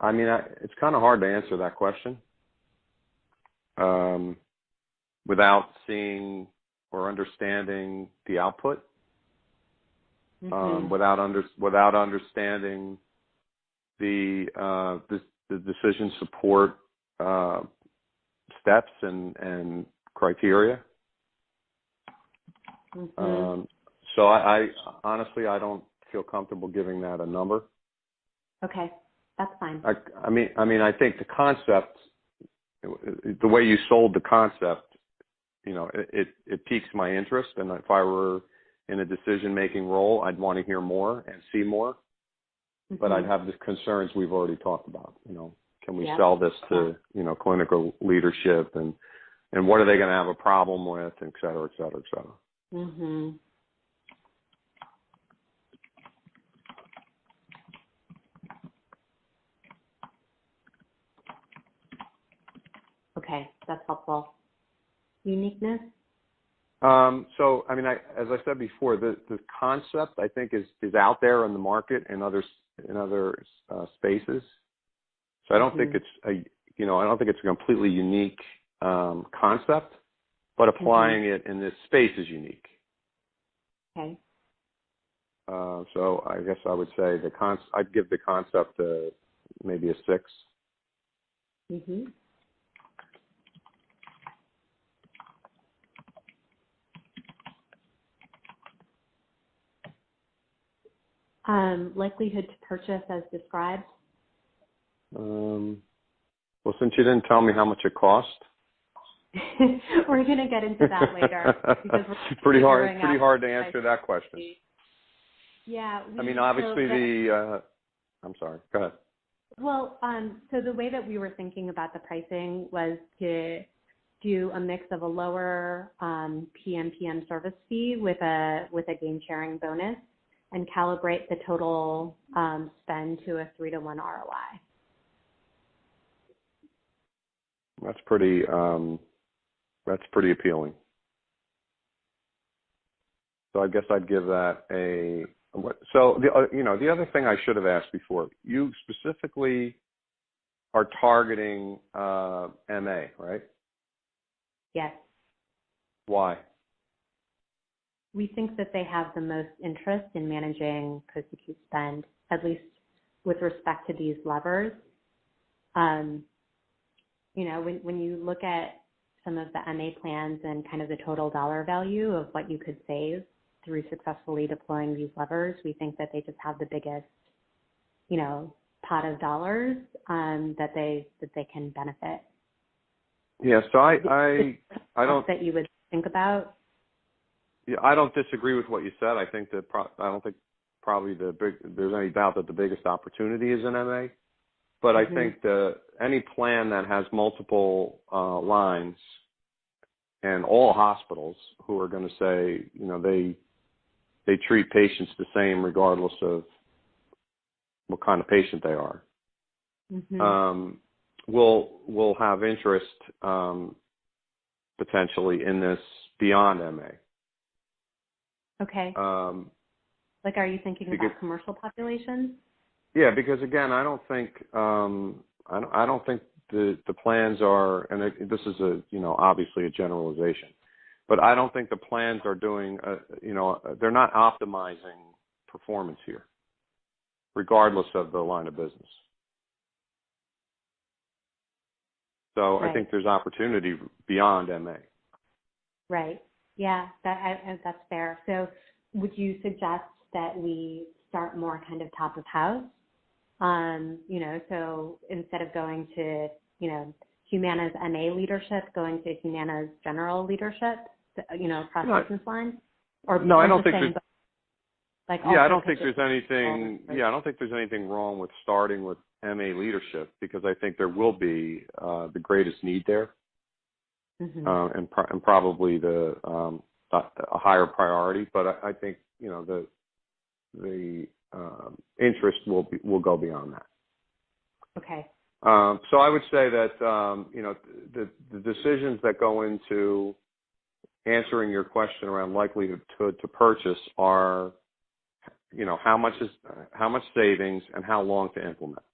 I mean, it's kind of hard to answer that question without seeing or understanding the output, without understanding the decision support steps and criteria. So I honestly, I don't feel comfortable giving that a number. Okay, that's fine. I mean, I think the concept, the way you sold the concept, you know, it piques my interest. And if I were in a decision-making role, I'd want to hear more and see more. But I'd have the concerns we've already talked about. You know, can we sell this to, you know, clinical leadership, and what are they going to have a problem with, et cetera, et cetera, et cetera. Okay, that's helpful. Uniqueness? So, I mean, as I said before, the concept, I think, is out there in the market in other spaces. So I don't think it's I don't think it's a completely unique concept, but applying it in this space is unique. Okay. So I guess I would say I'd give the concept maybe a 6. Likelihood to purchase as described? Well, since you didn't tell me how much it cost. We're going to get into that later. Because pretty hard to answer that question. Yeah. I mean, obviously I'm sorry. Go ahead. Well, so the way that we were thinking about the pricing was to do a mix of a lower PMPM service fee with a gain sharing bonus, and calibrate the total spend to a 3-to-1 ROI. That's pretty appealing. So I guess I'd give that a. So the other thing I should have asked before, you specifically are targeting MA, right? Yes. Why? We think that they have the most interest in managing post-acute spend, at least with respect to these levers. When you look at some of the MA plans and kind of the total dollar value of what you could save through successfully deploying these levers, we think that they just have the biggest, pot of dollars that they can benefit. Yeah. So I don't that you would think about. Yeah, I don't disagree with what you said. I think that I don't think probably there's any doubt that the biggest opportunity is in MA. But I think any plan that has multiple lines and all hospitals who are going to say, they treat patients the same regardless of what kind of patient they are, will have interest potentially in this beyond MA. Okay. Are you thinking about commercial populations? Yeah, because again, I don't think the plans are, and this is obviously a generalization, but I don't think the plans are doing, they're not optimizing performance here, regardless of the line of business. So I think there's opportunity beyond MA. Right. Yeah, that's fair. So would you suggest that we start more kind of top of house? So instead of going to, Humana's MA leadership, going to Humana's general leadership, across business lines? No, I don't think there's, I don't think there's anything, I don't think there's anything wrong with starting with MA leadership, because I think there will be the greatest need there. And probably a higher priority, but I think the interest will go beyond that. Okay. So I would say that the decisions that go into answering your question around likelihood to purchase are how much savings and how long to implement.